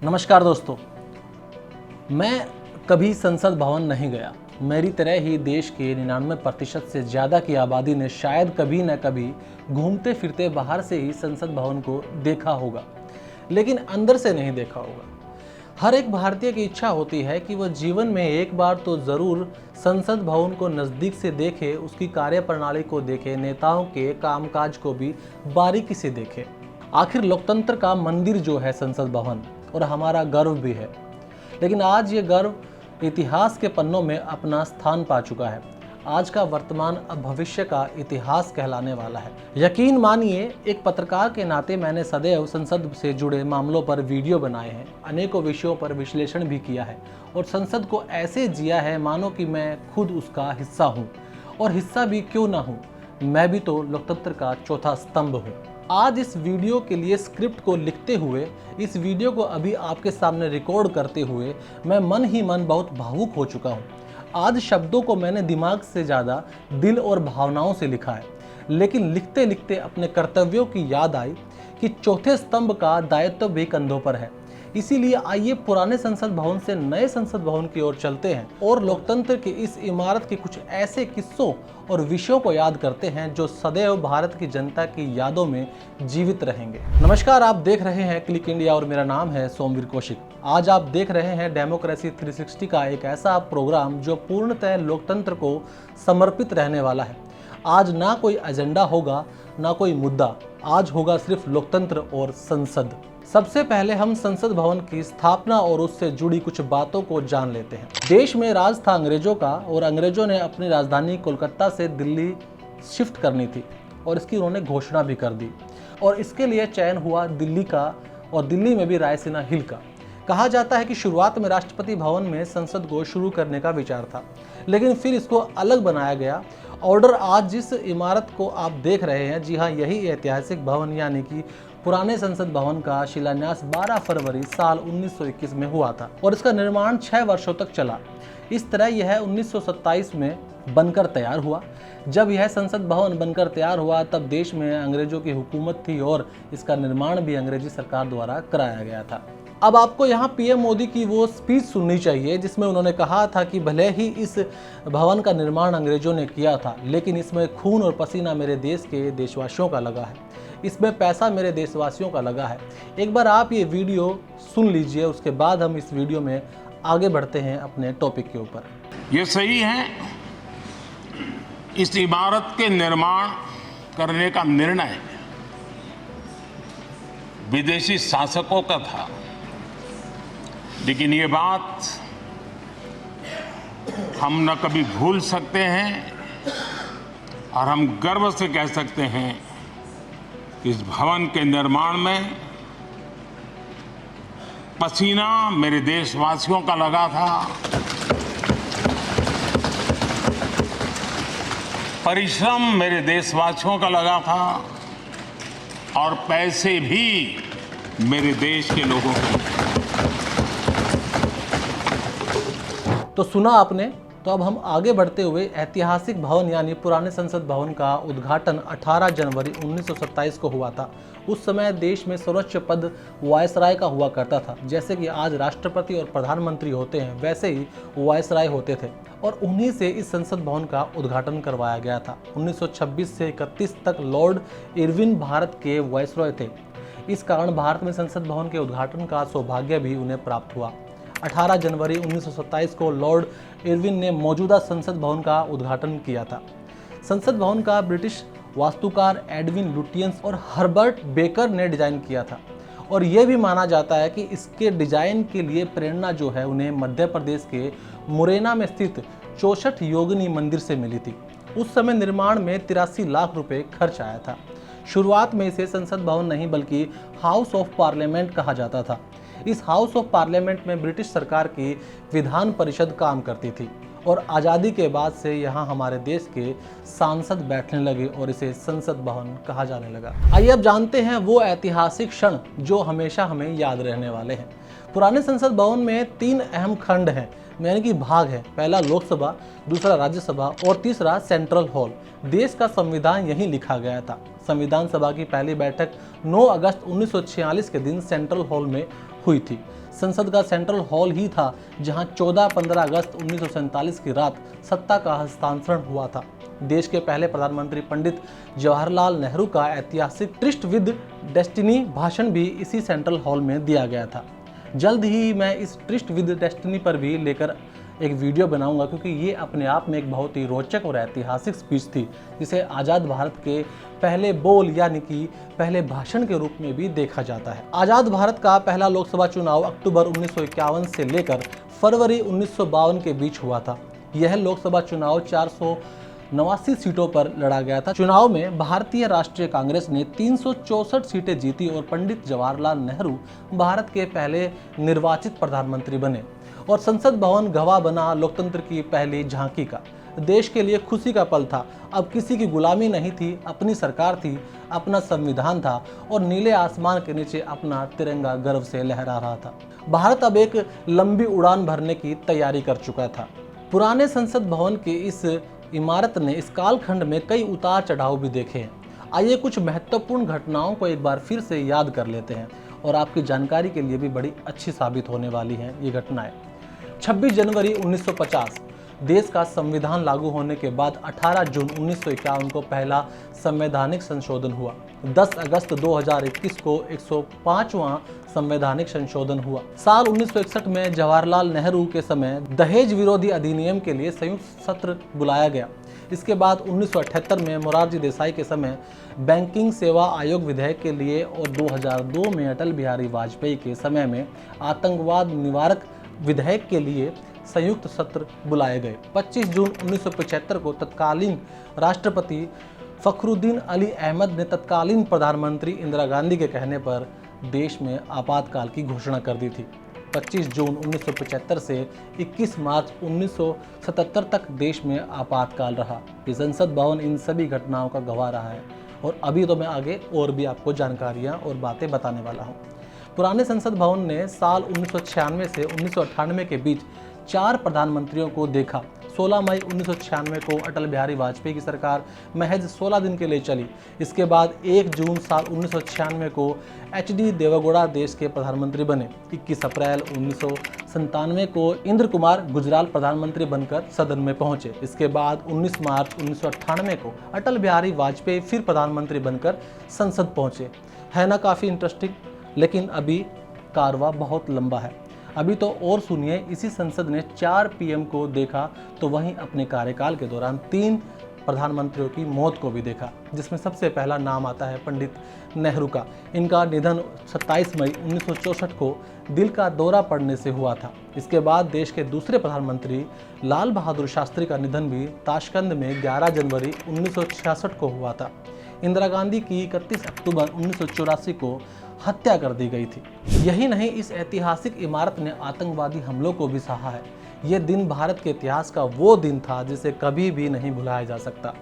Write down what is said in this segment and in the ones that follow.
नमस्कार दोस्तों, मैं कभी संसद भवन नहीं गया। मेरी तरह ही देश के 99% से ज़्यादा की आबादी ने शायद कभी न कभी घूमते फिरते बाहर से ही संसद भवन को देखा होगा, लेकिन अंदर से नहीं देखा होगा। हर एक भारतीय की इच्छा होती है कि वह जीवन में एक बार तो ज़रूर संसद भवन को नज़दीक से देखे, उसकी कार्यप्रणाली को देखे, नेताओं के कामकाज को भी बारीकी से देखे। आखिर लोकतंत्र का मंदिर जो है संसद भवन, और हमारा गर्व भी है। लेकिन आज ये गर्व इतिहास के पन्नों में अपना स्थान पा चुका है। आज का वर्तमान अब भविष्य का इतिहास कहलाने वाला है। यकीन मानिए, एक पत्रकार के नाते मैंने सदैव संसद से जुड़े मामलों पर वीडियो बनाए हैं, अनेकों विषयों पर विश्लेषण भी किया है और संसद को ऐसे जिया है मानो कि मैं खुद उसका हिस्सा हूँ। और हिस्सा भी क्यों ना हूँ, मैं भी तो लोकतंत्र का चौथा स्तंभ हूँ। आज इस वीडियो के लिए स्क्रिप्ट को लिखते हुए, इस वीडियो को अभी आपके सामने रिकॉर्ड करते हुए मैं मन ही मन बहुत भावुक हो चुका हूँ। आज शब्दों को मैंने दिमाग से ज़्यादा दिल और भावनाओं से लिखा है, लेकिन लिखते लिखते अपने कर्तव्यों की याद आई कि चौथे स्तंभ का दायित्व भी कंधों पर है। इसीलिए आइए पुराने संसद भवन से नए संसद भवन की ओर चलते हैं और लोकतंत्र की इस इमारत के कुछ ऐसे किस्सों और विषयों को याद करते हैं जो सदैव भारत की जनता की यादों में जीवित रहेंगे। नमस्कार, आप देख रहे हैं क्लिक इंडिया और मेरा नाम है सोमवीर कौशिक। आज आप देख रहे हैं डेमोक्रेसी 360 का एक ऐसा प्रोग्राम जो पूर्णतः लोकतंत्र को समर्पित रहने वाला है। आज ना कोई एजेंडा होगा, ना कोई मुद्दा, आज होगा सिर्फ लोकतंत्र और संसद। सबसे पहले हम संसद भवन की स्थापना और उससे जुड़ी कुछ बातों को जान लेते हैं। देश में राज था अंग्रेजों का और अंग्रेजों ने अपनी राजधानी कोलकाता से दिल्ली शिफ्ट करनी थी और इसकी उन्होंने घोषणा भी कर दी और इसके लिए चयन हुआ दिल्ली का और दिल्ली में भी रायसीना हिल का। कहा जाता है कि शुरुआत में राष्ट्रपति भवन में संसद को शुरू करने का विचार था, लेकिन फिर इसको अलग बनाया गया। ऑर्डर आज जिस इमारत को आप देख रहे हैं, जी हाँ, यही ऐतिहासिक भवन यानी कि पुराने संसद भवन का शिलान्यास 12 फरवरी साल 1921 में हुआ था और इसका निर्माण 6 वर्षों तक चला। इस तरह यह 1927 में बनकर तैयार हुआ। जब यह संसद भवन बनकर तैयार हुआ तब देश में अंग्रेजों की हुकूमत थी और इसका निर्माण भी अंग्रेजी सरकार द्वारा कराया गया था। अब आपको यहाँ पीएम मोदी की वो स्पीच सुननी चाहिए जिसमें उन्होंने कहा था कि भले ही इस भवन का निर्माण अंग्रेजों ने किया था, लेकिन इसमें खून और पसीना मेरे देश के देशवासियों का लगा है, इसमें पैसा मेरे देशवासियों का लगा है। एक बार आप ये वीडियो सुन लीजिए, उसके बाद हम इस वीडियो में आगे बढ़ते हैं अपने टॉपिक के ऊपर। ये सही है, इस इमारत के निर्माण करने का निर्णय विदेशी शासकों का था, लेकिन ये बात हम न कभी भूल सकते हैं और हम गर्व से कह सकते हैं कि इस भवन के निर्माण में पसीना मेरे देशवासियों का लगा था, परिश्रम मेरे देशवासियों का लगा था और पैसे भी मेरे देश के लोगों के। तो सुना आपने। तो अब हम आगे बढ़ते हुए ऐतिहासिक भवन यानी पुराने संसद भवन का उद्घाटन 18 जनवरी 1927 को हुआ था। उस समय देश में सर्वोच्च पद वायसराय का हुआ करता था। जैसे कि आज राष्ट्रपति और प्रधानमंत्री होते हैं, वैसे ही वायसराय होते थे और उन्हीं से इस संसद भवन का उद्घाटन करवाया गया था। 1926 से 31 तक लॉर्ड इरविन भारत के वायसराय थे। इस कारण भारत में संसद भवन के उद्घाटन का सौभाग्य भी उन्हें प्राप्त हुआ। 18 जनवरी 1927 को लॉर्ड इरविन ने मौजूदा संसद भवन का उद्घाटन किया था। संसद भवन का ब्रिटिश वास्तुकार एडविन लुटियंस और हर्बर्ट बेकर ने डिजाइन किया था और यह भी माना जाता है कि इसके डिजाइन के लिए प्रेरणा जो है उन्हें मध्य प्रदेश के मुरैना में स्थित 64 योगिनी मंदिर से मिली थी। उस समय निर्माण में 83 लाख रुपए खर्च आया था। शुरुआत में इसे संसद भवन नहीं बल्कि हाउस ऑफ पार्लियामेंट कहा जाता था। इस हाउस ऑफ पार्लियामेंट में ब्रिटिश सरकार की विधान परिषद काम करती थी और आज़ादी के बाद से यहाँ हमारे देश के सांसद बैठने लगे और इसे संसद भवन कहा जाने लगा। आइए अब जानते हैं वो ऐतिहासिक क्षण जो हमेशा हमें याद रहने वाले हैं। पुराने संसद भवन में 3 अहम खंड हैं, यानी कि भाग है। पहला लोकसभा, दूसरा राज्यसभा और तीसरा सेंट्रल हॉल। देश का संविधान यहीं लिखा गया था। संविधान सभा की पहली बैठक 9 अगस्त 1946 के दिन सेंट्रल हॉल में हुई थी। संसद का सेंट्रल हॉल ही था जहां 14-15 अगस्त 1947 की रात सत्ता का हस्तांतरण हुआ था। देश के पहले प्रधानमंत्री पंडित जवाहरलाल नेहरू का ऐतिहासिक ट्रिस्ट विद डेस्टिनी भाषण भी इसी सेंट्रल हॉल में दिया गया था। जल्द ही मैं इस ट्रिस्ट विद डेस्टिनी पर भी लेकर एक वीडियो बनाऊंगा, क्योंकि ये अपने आप में एक बहुत ही रोचक और ऐतिहासिक स्पीच थी, जिसे आज़ाद भारत के पहले बोल यानी कि पहले भाषण के रूप में भी देखा जाता है। आज़ाद भारत का पहला लोकसभा चुनाव अक्टूबर 1951 से लेकर फरवरी 1952 के बीच हुआ था। यह लोकसभा चुनाव 489 सीटों पर लड़ा गया था। चुनाव में भारतीय राष्ट्रीय कांग्रेस ने 364 सीटें जीती और पंडित जवाहरलाल नेहरू भारत के पहले निर्वाचित प्रधानमंत्री बने और संसद भवन गवाह बना लोकतंत्र की पहली झांकी का। देश के लिए खुशी का पल था। अब किसी की गुलामी नहीं थी, अपनी सरकार थी, अपना संविधान था और नीले आसमान के नीचे अपना तिरंगा गर्व से लहरा रहा था। भारत अब एक लंबी उड़ान भरने की तैयारी कर चुका था। पुराने संसद भवन की इस इमारत ने इस कालखंड में कई उतार चढ़ाव भी देखे हैं। आइए कुछ महत्वपूर्ण घटनाओं को एक बार फिर से याद कर लेते हैं और आपकी जानकारी के लिए भी बड़ी अच्छी साबित होने वाली हैं ये घटनाएं। 26 जनवरी 1950 देश का संविधान लागू होने के बाद 18 जून 1951 को पहला संवैधानिक संशोधन हुआ। 10 अगस्त 2021 को 105वां संवैधानिक संशोधन हुआ। साल 1961 में जवाहरलाल नेहरू के समय दहेज विरोधी अधिनियम के लिए संयुक्त सत्र बुलाया गया। इसके बाद 1978 में मोरारजी देसाई के समय बैंकिंग सेवा आयोग विधेयक के लिए और 2002 में अटल बिहारी वाजपेयी के समय में आतंकवाद निवारक विधेयक के लिए संयुक्त सत्र बुलाए गए। 25 जून 1975 को तत्कालीन राष्ट्रपति फखरुद्दीन अली अहमद ने तत्कालीन प्रधानमंत्री इंदिरा गांधी के कहने पर देश में आपातकाल की घोषणा कर दी थी। 25 जून 1975 से 21 मार्च 1977 तक देश में आपातकाल रहा। ये संसद भवन इन सभी घटनाओं का गवाह रहा है और अभी तो मैं आगे और भी आपको जानकारियां और बातें बताने वाला हूं। पुराने संसद भवन ने साल 1996 से 1998 के बीच 4 प्रधानमंत्रियों को देखा। 16 मई 1996 को अटल बिहारी वाजपेयी की सरकार महज 16 दिन के लिए चली। इसके बाद 1 जून साल 1996 को HD देवेगौड़ा देश के प्रधानमंत्री बने। 21 अप्रैल 1997 को इंद्र कुमार गुजराल प्रधानमंत्री बनकर सदन में पहुंचे। इसके बाद 19 मार्च 1998 को अटल बिहारी वाजपेयी फिर प्रधानमंत्री बनकर संसद पहुंचे। है ना काफ़ी इंटरेस्टिंग, लेकिन अभी कारवा बहुत लंबा है। अभी तो और सुनिए, इसी संसद ने 4 PM को देखा तो वहीं अपने कार्यकाल के दौरान 3 प्रधानमंत्रियों की मौत को भी देखा, जिसमें सबसे पहला नाम आता है पंडित नेहरू का। इनका निधन 27 मई 1964 को दिल का दौरा पड़ने से हुआ था। इसके बाद देश के दूसरे प्रधानमंत्री लाल बहादुर शास्त्री का निधन भी ताशकंद में 11 जनवरी 1966 को हुआ था। इंदिरा गांधी की 31 अक्टूबर 1984 को हत्या कर दी गई थी। यही नहीं, इस ऐतिहासिक इमारत ने आतंकवादी हमलों को भी सहा है। यह दिन भारत के इतिहास का वो दिन था जिसे कभी भी नहीं भुलाया जा सकता।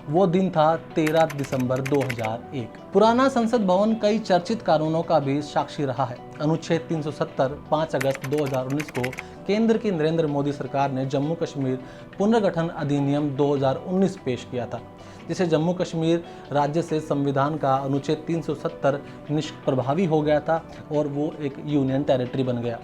वो दिन था 13 दिसंबर 2001। पुराना संसद भवन कई चर्चित कानूनों का भी साक्षी रहा है। अनुच्छेद 370 5 अगस्त 2019 को केंद्र की नरेंद्र मोदी सरकार ने जम्मू कश्मीर पुनर्गठन अधिनियम 2019 पेश किया था, जिसे जम्मू कश्मीर राज्य से संविधान का अनुच्छेद 370 निष्प्रभावी हो गया था और वो एक यूनियन टेरिटरी बन गया।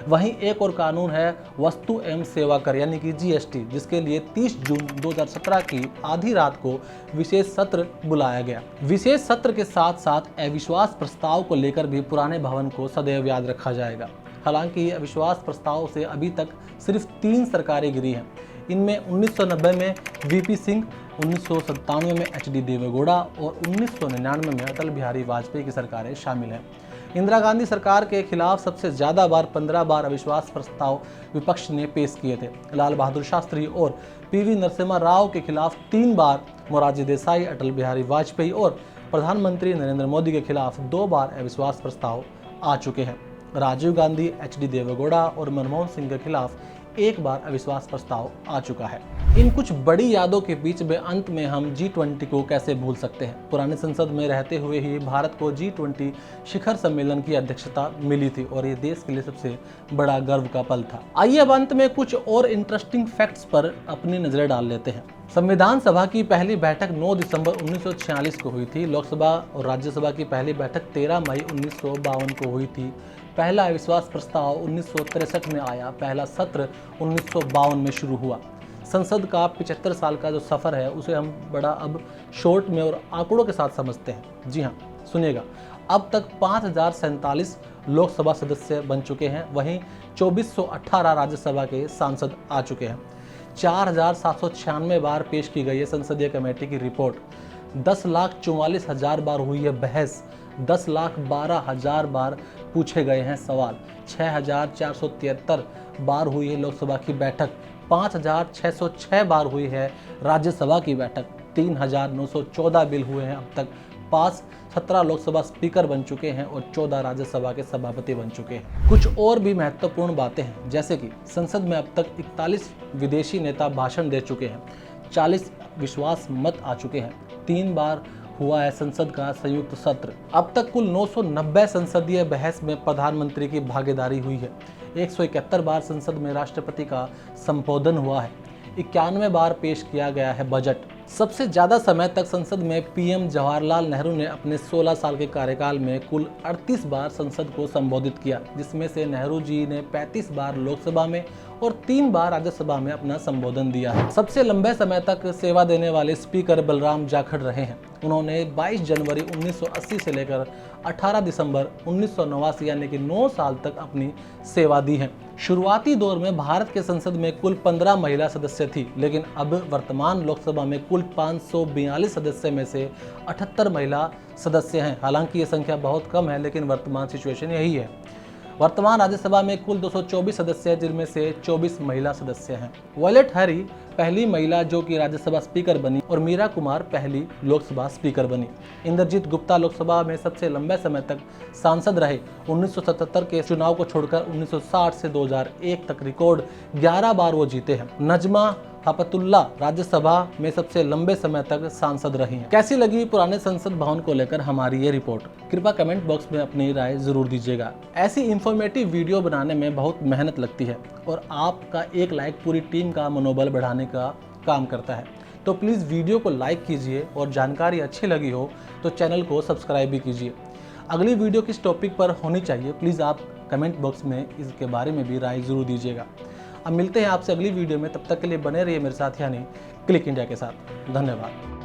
वहीं एक और कानून है वस्तु एवं सेवा कर यानी कि GST, जिसके लिए 30 जून 2017 की आधी रात को विशेष सत्र बुलाया गया। विशेष सत्र के साथ साथ अविश्वास प्रस्ताव को लेकर भी पुराने भवन को सदैव याद रखा जाएगा। हालांकि अविश्वास प्रस्ताव से अभी तक सिर्फ 3 सरकारें गिरी हैं। इनमें 1990 में VP सिंह, 1997 में HD देवेगौड़ा और 1999 में अटल बिहारी वाजपेयी की सरकारें शामिल हैं। इंदिरा गांधी सरकार के खिलाफ सबसे ज़्यादा बार 15 बार अविश्वास प्रस्ताव विपक्ष ने पेश किए थे। लाल बहादुर शास्त्री और PV नरसिम्हा राव के खिलाफ 3 बार, मोरारजी देसाई, अटल बिहारी वाजपेयी और प्रधानमंत्री नरेंद्र मोदी के खिलाफ 2 बार अविश्वास प्रस्ताव आ चुके हैं। राजीव गांधी, HD देवेगौड़ा और मनमोहन सिंह के खिलाफ 1 बार अविश्वास प्रस्ताव आ चुका है। इन कुछ बड़ी यादों के बीच में अंत में हम G20 को कैसे भूल सकते हैं। पुरानी संसद में रहते हुए ही भारत को G20 शिखर सम्मेलन की अध्यक्षता मिली थी और ये देश के लिए सबसे बड़ा गर्व का पल था। आइए अब अंत में कुछ और इंटरेस्टिंग फैक्ट्स पर अपनी नजरें डाल लेते हैं। संविधान सभा की पहली बैठक 9 दिसंबर 1946 को हुई थी। लोकसभा और राज्यसभा की पहली बैठक 13 मई 1952 को हुई थी। पहला अविश्वास प्रस्ताव 1963 में आया। पहला सत्र 1952 में शुरू हुआ। संसद का 75 साल का जो सफ़र है उसे हम बड़ा अब शॉर्ट में और आंकड़ों के साथ समझते हैं। जी हाँ, सुनिएगा। अब तक 5047 लोकसभा सदस्य बन चुके हैं, वहीं 2418 राज्यसभा के सांसद आ चुके हैं। 4796 बार पेश की गई है संसदीय कमेटी की रिपोर्ट। 10,44,000 बार हुई है बहस। 10,12,000 बार पूछे गए हैं सवाल। 6,473 बार हुई है लोकसभा की बैठक। 5,606 बार हुई है राज्यसभा की बैठक। 3,914 बिल हुए हैं अब तक पास। 17 लोकसभा स्पीकर बन चुके हैं और 14 राज्यसभा के सभापति बन चुके हैं। कुछ और भी महत्वपूर्ण बातें हैं, जैसे कि संसद में अब तक 41 विदेशी नेता भाषण दे चुके हैं। 40 विश्वास मत आ चुके हैं। 3 बार हुआ है संसद का संयुक्त सत्र। अब तक कुल 990 संसदीय बहस में प्रधानमंत्री की भागीदारी हुई है। 171 बार संसद में राष्ट्रपति का संबोधन हुआ है। 91 बार पेश किया गया है बजट। सबसे ज़्यादा समय तक संसद में पीएम जवाहरलाल नेहरू ने अपने 16 साल के कार्यकाल में कुल 38 बार संसद को संबोधित किया, जिसमें से नेहरू जी ने 35 बार लोकसभा में और 3 बार राज्यसभा में अपना संबोधन दिया है। सबसे लंबे समय तक सेवा देने वाले स्पीकर बलराम जाखड़ रहे हैं। उन्होंने 22 जनवरी 1980 से लेकर 18 दिसंबर 1989 यानी कि 9 साल तक अपनी सेवा दी है। शुरुआती दौर में भारत के संसद में कुल 15 महिला सदस्य थी, लेकिन अब वर्तमान लोकसभा में कुल 542 सदस्य में से 78 महिला सदस्य हैं। हालांकि ये संख्या बहुत कम है, लेकिन वर्तमान सिचुएशन यही है। वर्तमान राज्यसभा में कुल 224 सदस्य हैं, जिनमें से 24 महिला सदस्य हैं। वॉयलेट हैरी पहली महिला जो कि राज्यसभा स्पीकर बनी और मीरा कुमार पहली लोकसभा स्पीकर बनी। इंद्रजीत गुप्ता लोकसभा में सबसे लंबे समय तक सांसद रहे। 1977 के चुनाव को छोड़कर 1960 से 2001 तक रिकॉर्ड 11 बार वो जीते हैं। नजमा हपतुल्ला राज्यसभा में सबसे लंबे समय तक सांसद रही हैं। कैसी लगी पुराने संसद भवन को लेकर हमारी ये रिपोर्ट? कृपया कमेंट बॉक्स में अपनी राय जरूर दीजिएगा। ऐसी इंफॉर्मेटिव वीडियो बनाने में बहुत मेहनत लगती है और आपका एक लाइक पूरी टीम का मनोबल बढ़ाने का काम करता है। तो प्लीज़ वीडियो को लाइक कीजिए और जानकारी अच्छी लगी हो तो चैनल को सब्सक्राइब भी कीजिए। अगली वीडियो किस टॉपिक पर होनी चाहिए, प्लीज़ आप कमेंट बॉक्स में इसके बारे में भी राय जरूर दीजिएगा। अब मिलते हैं आपसे अगली वीडियो में, तब तक के लिए बने रहिए मेरे साथ यानी क्लिक इंडिया के साथ। धन्यवाद।